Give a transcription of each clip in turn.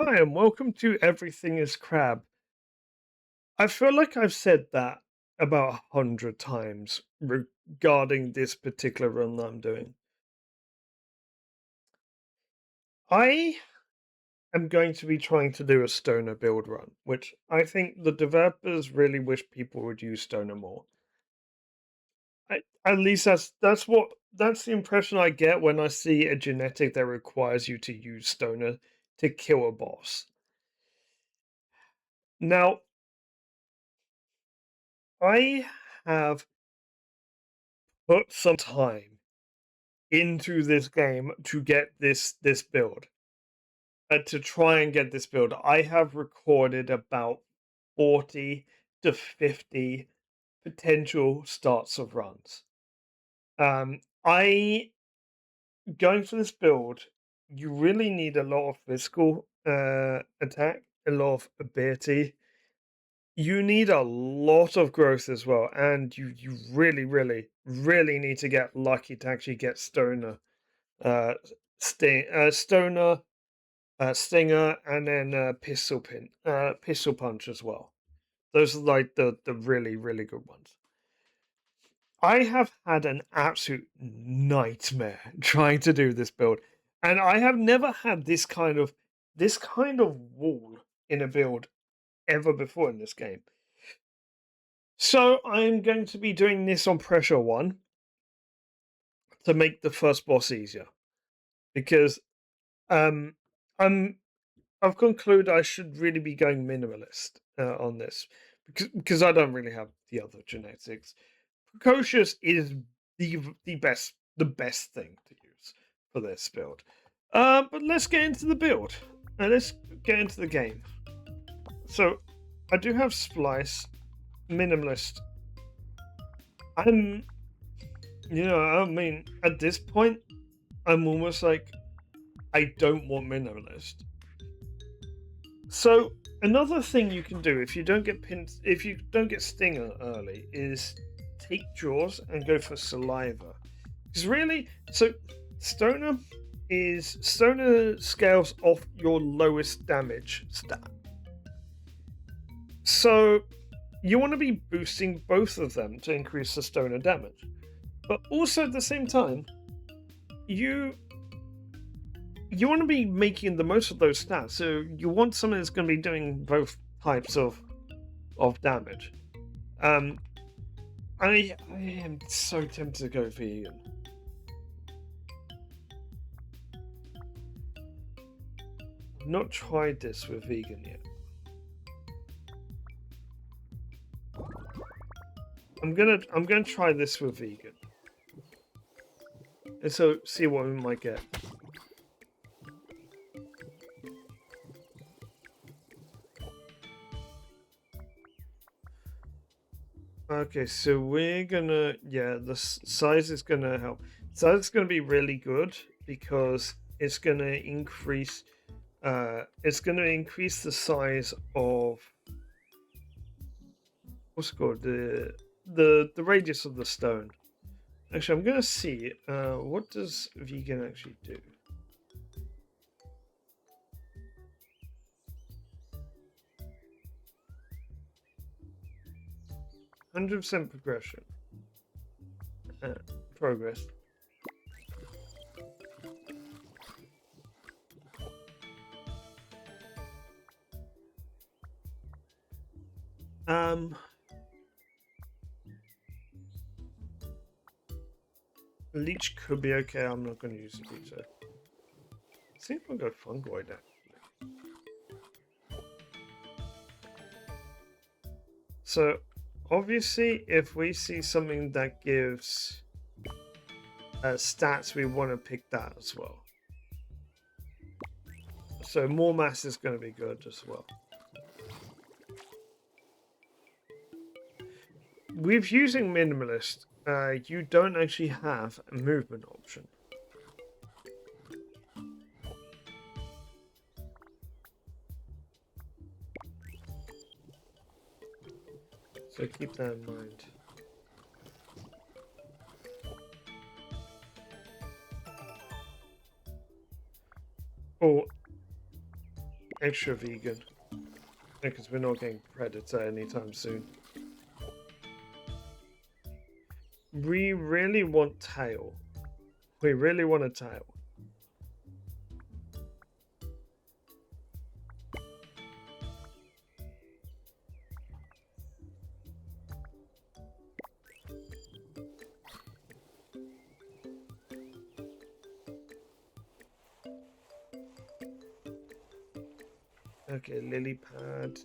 Hi, and welcome to Everything is Crab. I feel like I've said that about 100 times regarding this particular run that I'm doing. I am going to be trying to do a stoner build run, which I think the developers really wish people would use stoner more. At least that's the impression I get when I see a genetic that requires you to use stoner to kill a boss. Now, I have put some time into this game to get this build. To try and get this build, I have recorded about 40 to 50 potential starts of runs. I Going for this build, you really need a lot of physical attack, a lot of ability. You need a lot of growth as well, and you really, really, really need to get lucky to actually get stoner, uh, stoner, stinger, and then pistol punch as well. Those are like the really, really good ones. I have had an absolute nightmare trying to do this build, and I have never had this kind of wall in a build ever before in this game. So I'm going to be doing this on pressure 1 to make the first boss easier because um I'm I've concluded I should really be going minimalist on this because I don't really have the other genetics. Precocious is the best thing to use for this build. But let's get into the build and let's get into the game. So I do have splice minimalist. I'm I mean at this point I'm almost like I don't want minimalist. So another thing you can do if you don't get stinger early, is take jaws and go for saliva. Because really, so stoner stoner scales off your lowest damage stat. So you want to be boosting both of them to increase the stoner damage, but also at the same time, you you want to be making the most of those stats. So you want something that's going to be doing both types of damage. Um, I am so tempted to go vegan. I've not tried this with vegan yet. I'm gonna try this with vegan, and so see what we might get. Okay, so we're gonna, yeah, the size is gonna help. Size is gonna be really good because it's gonna increase the size of what's it called, the radius of the stone. Actually, I'm gonna see what does vegan actually do. 100% progression. Progress. Um, Leech could be okay. I'm not going to use the leech though. See if I go fungoid actually. So obviously, if we see something that gives stats, we want to pick that as well. So more mass is going to be good as well. With using minimalist, you don't actually have a movement option. So keep that in mind. Oh, extra vegan. Because we're not getting Predator anytime soon. We really want tail. We really want a tail. Okay, lily pad.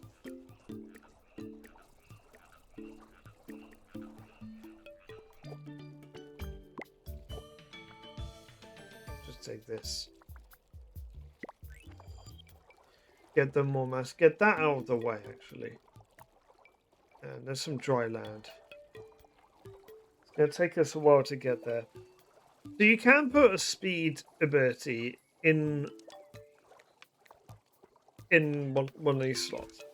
Just take this. Get them more mass. Get that out of the way, actually. And there's some dry land. It's going to take us a while to get there. So you can put a speed ability in one of these slots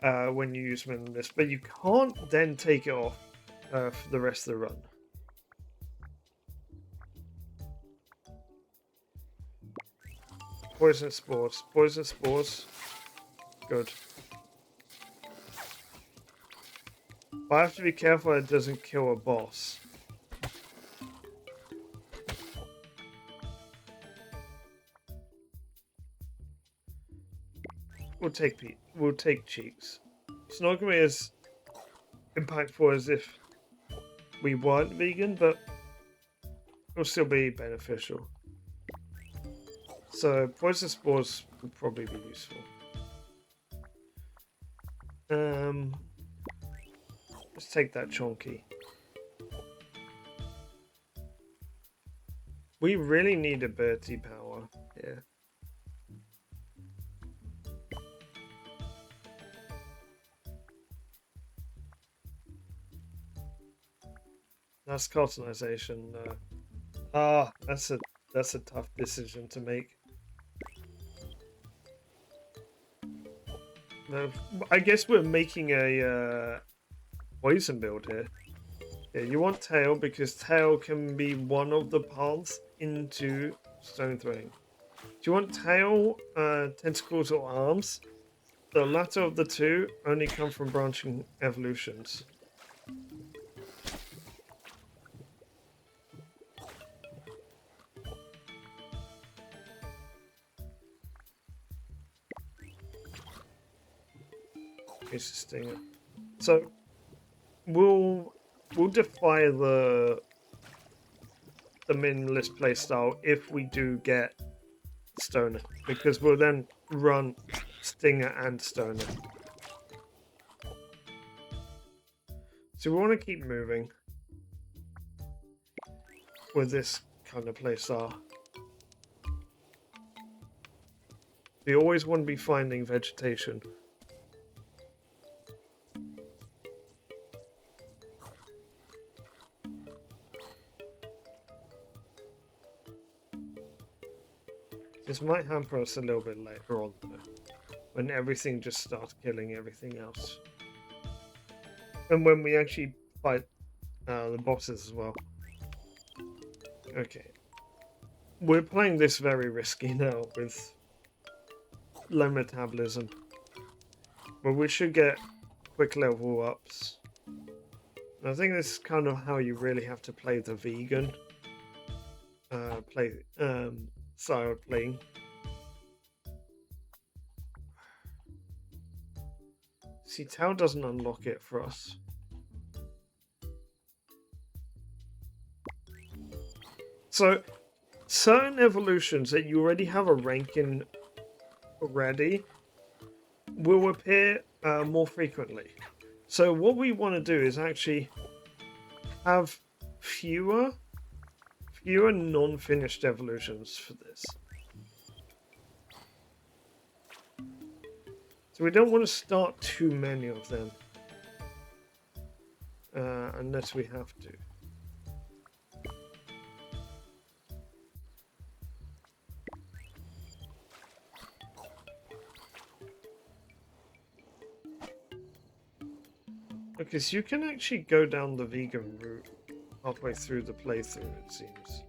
when you use them in this, but you can't then take it off for the rest of the run. Poison spores. Poison spores. Good. But I have to be careful it doesn't kill a boss. We'll take cheeks. It's not going to be as impactful as if we weren't vegan, but it'll still be beneficial. So poison spores would probably be useful. Let's take that chonky. We really need ability power here. That's cottonization. That's a tough decision to make. No, I guess we're making a poison build here. Yeah, you want tail because tail can be one of the paths into stone throwing. Do you want tail, tentacles, or arms? The latter of the two only come from branching evolutions. It's a stinger. So we'll defy the minimalist playstyle if we do get stoner, because we'll then run stinger and stoner. So we want to keep moving with this kind of playstyle. We always want to be finding vegetation. This might hamper us a little bit later on, though, when everything just starts killing everything else. And when we actually fight the bosses as well. Okay. We're playing this very risky now with low metabolism. But we should get quick level ups. I think this is kind of how you really have to play the vegan style of playing. See, Tau doesn't unlock it for us. So, certain evolutions that you already have a rank in already will appear more frequently. So what we want to do is actually have fewer non-finished evolutions for this. So we don't want to start too many of them unless we have to. Okay, so you can actually go down the vegan route halfway through the playthrough, it seems.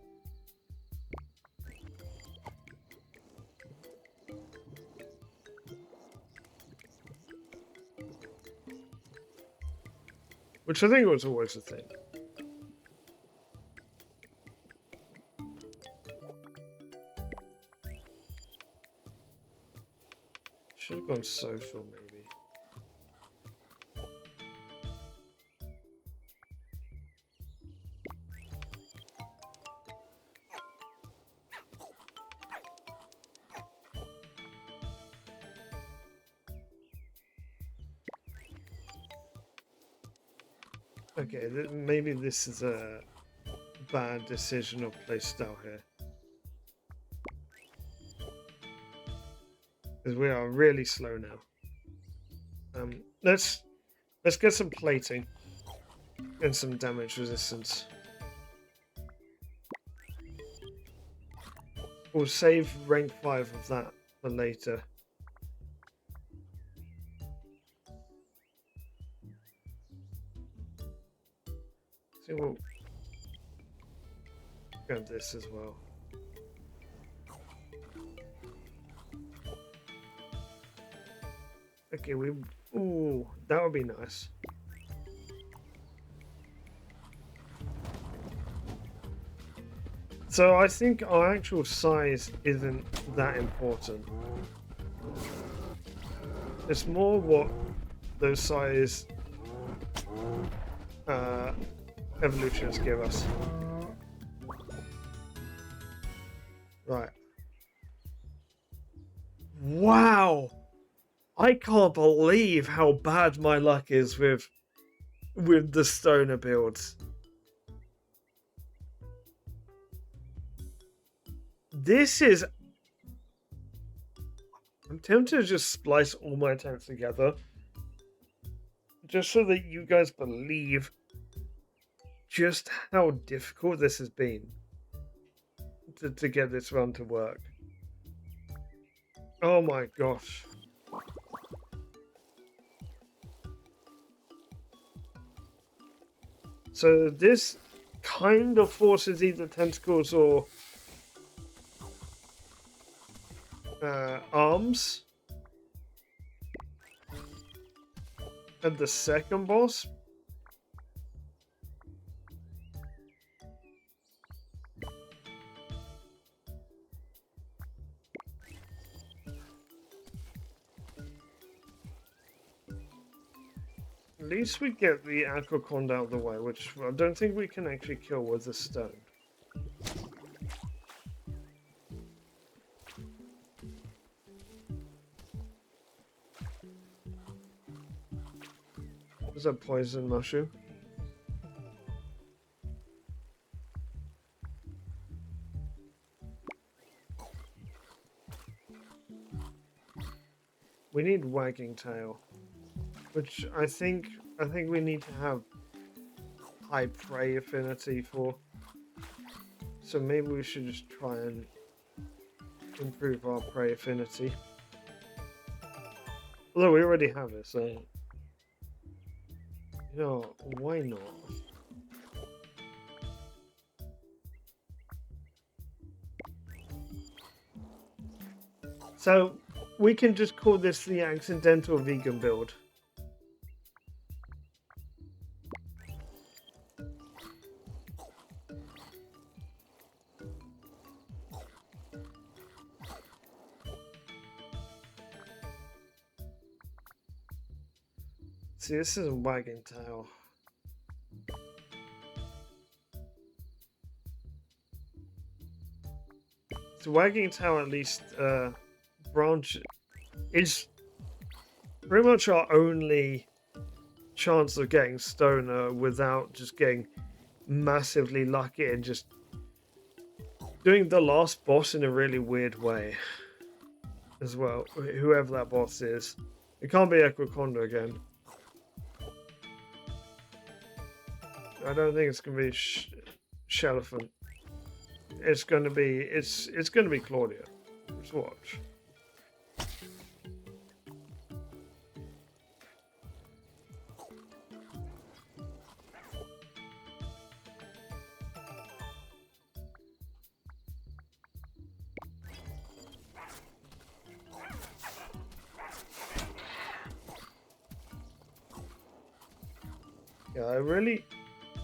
which I think was always a thing. Should have gone social, maybe. Okay, maybe this is a bad decision of playstyle here. Because we are really slow now. Let's get some plating and some damage resistance. We'll save rank 5 of that for later. So we'll grab this as well. Okay, ooh, that would be nice. So I think our actual size isn't that important. It's more what those size evolutions give us. Right. Wow! I can't believe how bad my luck is with the stoner builds. This is... I'm tempted to just splice all my attempts together. Just so that you guys believe just how difficult this has been to get this run to work. Oh my gosh. So this kind of forces either tentacles or arms at the second boss. At least we get the Aquaconda out of the way, which I don't think we can actually kill with the stone. Is that poison mushroom? We need wagging tail, which I think we need to have high prey affinity for. So maybe we should just try and improve our prey affinity. Although we already have it, so you know, why not? So we can just call this the accidental vegan build. See, this is a wagging tail. So wagging tail at least branch is pretty much our only chance of getting stoner without just getting massively lucky and just doing the last boss in a really weird way as well, whoever that boss is. It can't be Aquaconda again. I don't think it's gonna be Shelephant. It's gonna be Claudia. Let's watch. Yeah, I really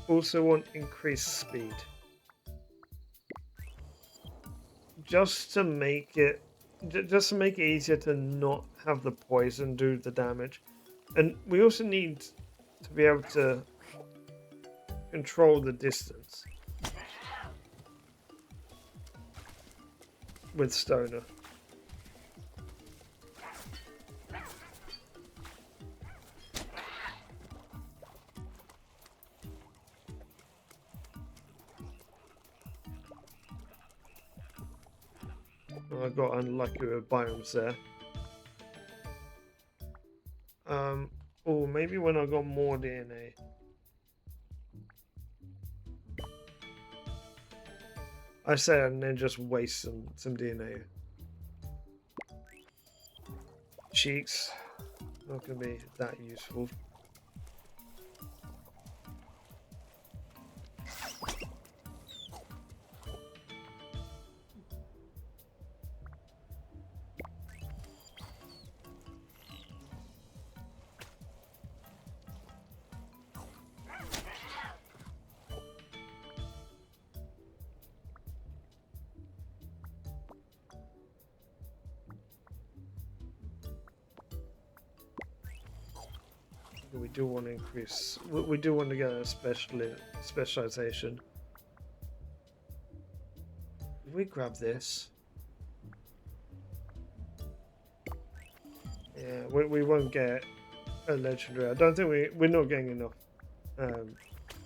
also want increased speed. Just to make it just to make it easier to not have the poison do the damage. And we also need to be able to control the distance with Stoner. I got unlucky with biomes there. Oh, maybe when I got more DNA. I say and then just waste some DNA. Cheeks, not gonna be that useful. We do want to increase. We do want to get a specialization. If we grab this, yeah, we won't get a legendary. I don't think we're not getting enough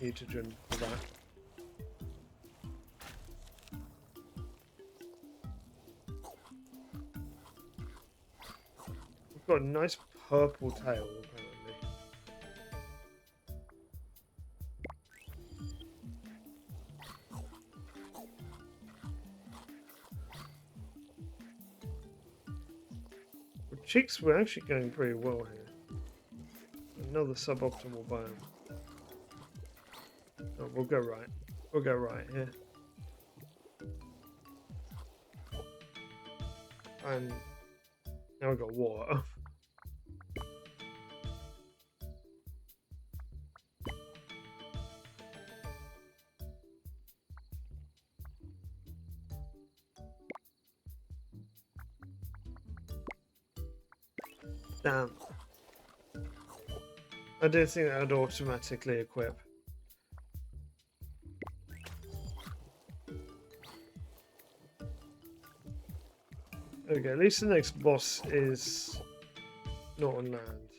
mutagen for that. We've got a nice purple tail apparently. With chicks, we're actually going pretty well here. Another suboptimal biome. Oh, we'll go right. We'll go right here. And now we've got water. Damn. I didn't think that would automatically equip. Okay, at least the next boss is not on land.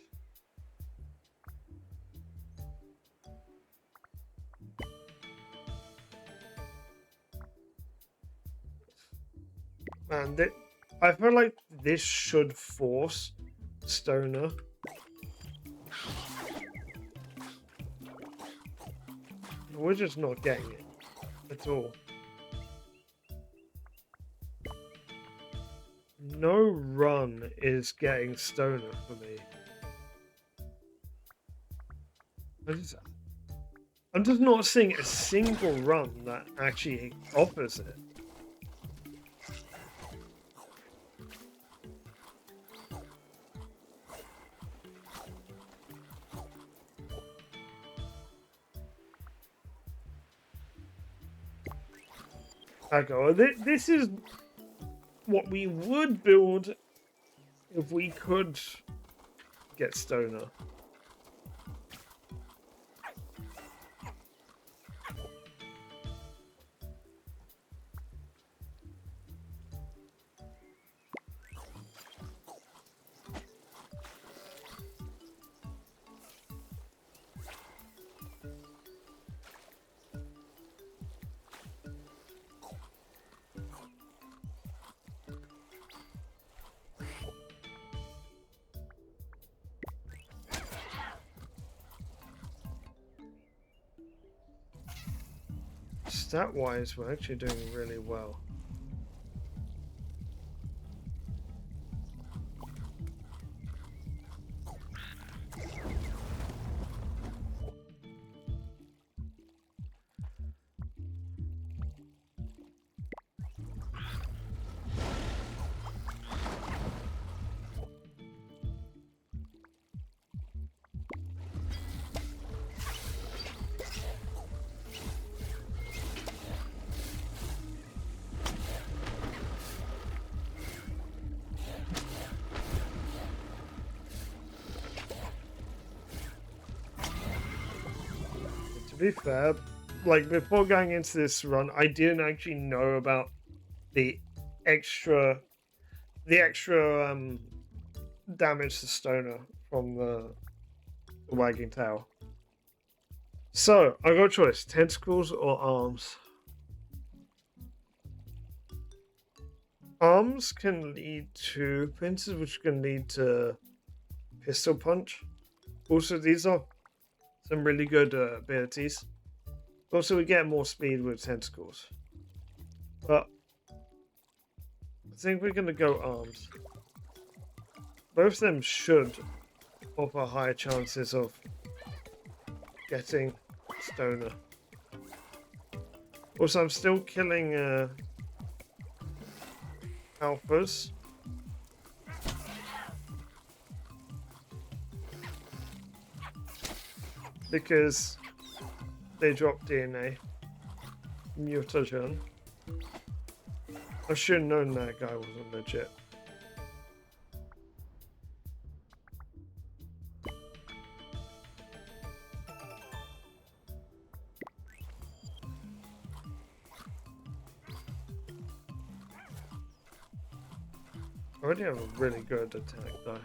Man, I feel like this should force Stoner. We're just not getting it at all. No run is getting Stoner for me. I'm just not seeing a single run that actually offers it. Okay, this is what we would build if we could get Stoner. Stat-wise, we're actually doing really well. be fair, like before going into this run, I didn't actually know about the extra, the extra damage to Stoner from the wagging tail. So I got a choice: tentacles or arms. Arms can lead to pincers, which can lead to pistol punch. Also, these are some really good abilities. Also, we get more speed with tentacles. But I think we're going to go arms. Both of them should offer higher chances of getting Stoner. Also, I'm still killing alphas. Because they drop DNA. Mutagen. I should have known that guy wasn't legit. I already have a really good attack though.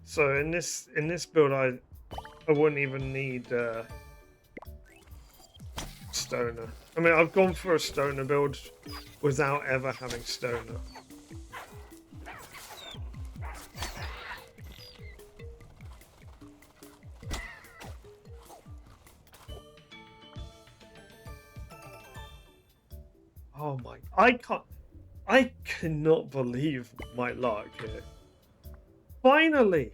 So in this build I wouldn't even need Stoner. I mean, I've gone for a Stoner build without ever having Stoner. Oh my, I cannot believe my luck here. Finally!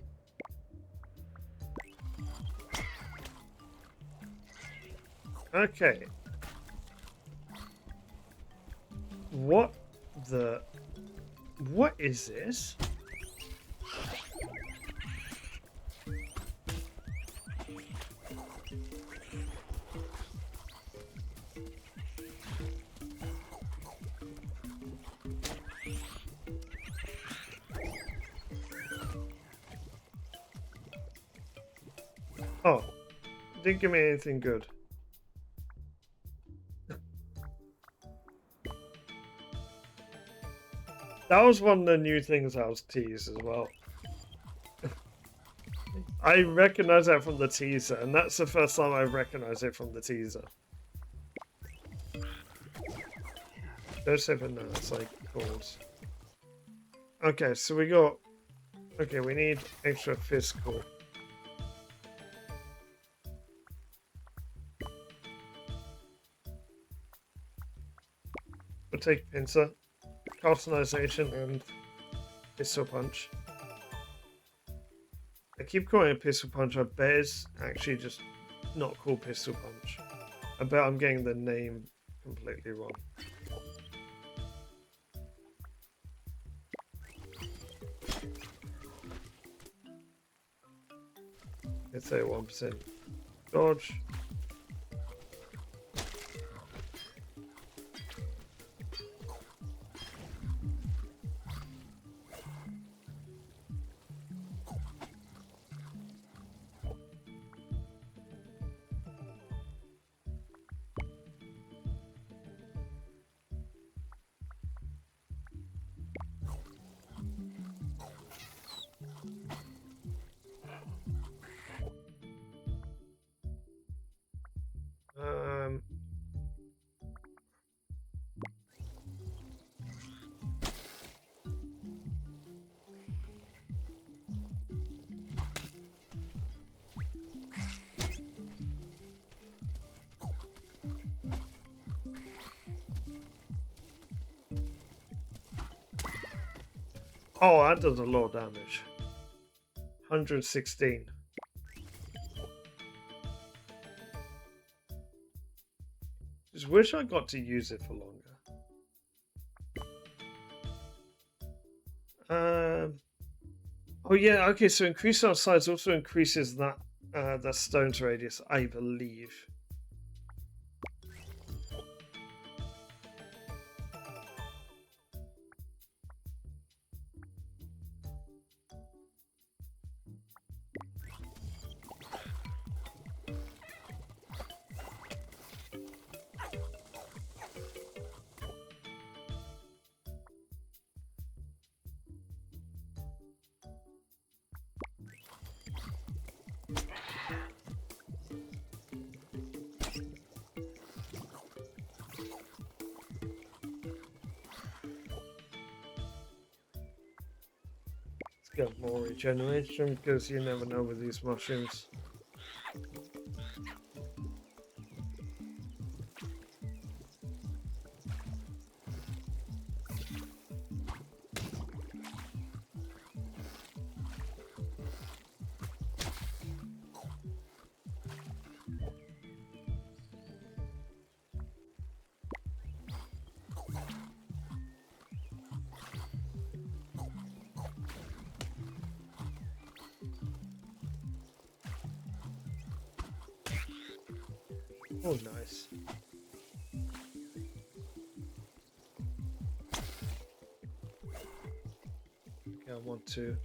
Okay. What is this? Oh, didn't give me anything good. That was one of the new things I was teased as well. I recognize that from the teaser, and that's the first time I recognize it from the teaser. There's even no, it's like calls. Okay, so we got. Okay, we need extra physical. We'll take pincer, customization, and pistol punch. I keep calling it pistol punch. I bet it's actually just not called pistol punch. I bet I'm getting the name completely wrong. Let's say 1% dodge. Oh, that does a lot of damage. 116. Just wish I got to use it for longer. Oh yeah, okay, so increase our size also increases that stone's radius, I believe. get more regeneration because you never know with these mushrooms. Oh, nice. Okay, I want to.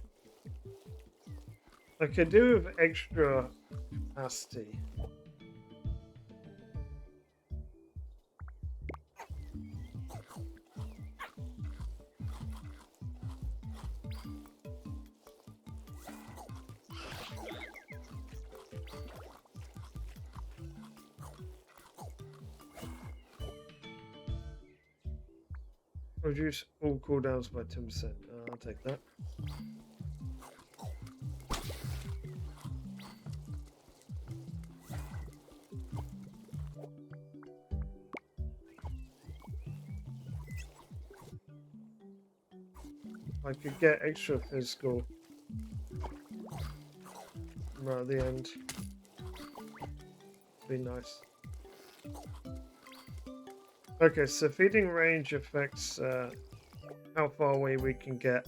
I could do with extra capacity. Reduce all cooldowns by 10%. I'll take that. I could get extra physical right at the end. Be nice. Okay, so feeding range affects how far away we can get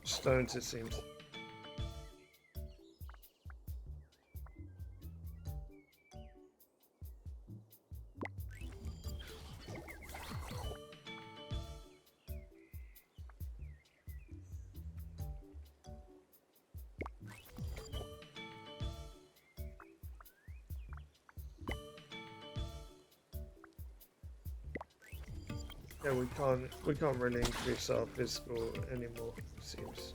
stones, it seems. Yeah, we can't really increase our physical anymore, it seems.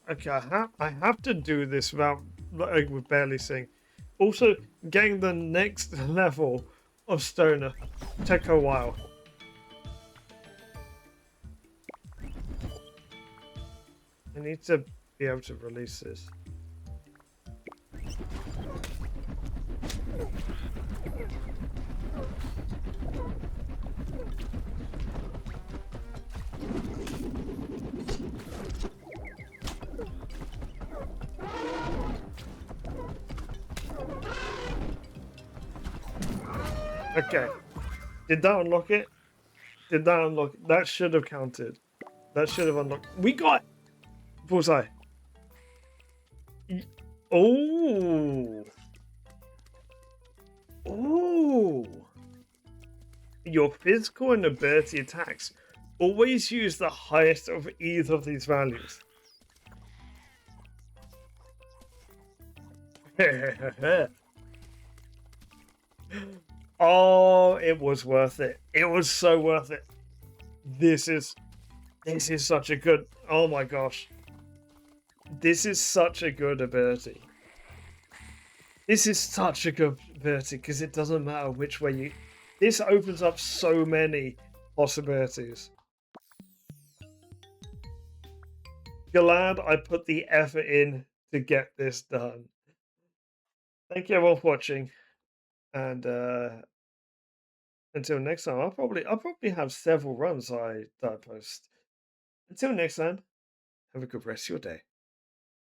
Okay, I have to do this without with barely saying. Also, getting the next level of stoner take a while. I need to be able to release this. Okay, did that unlock it? Did that unlock it? That should have counted. That should have unlocked. We got bullseye. Oh, oh! Your physical and ability attacks always use the highest of either of these values. Oh, it was worth it. It was so worth it. This is such a good. Oh my gosh. This is such a good ability. This is such a good ability because it doesn't matter which way you. This opens up so many possibilities. Glad I put the effort in to get this done. Thank you everyone for watching, and until next time, I'll probably have several runs I post. Until next time, have a good rest of your day.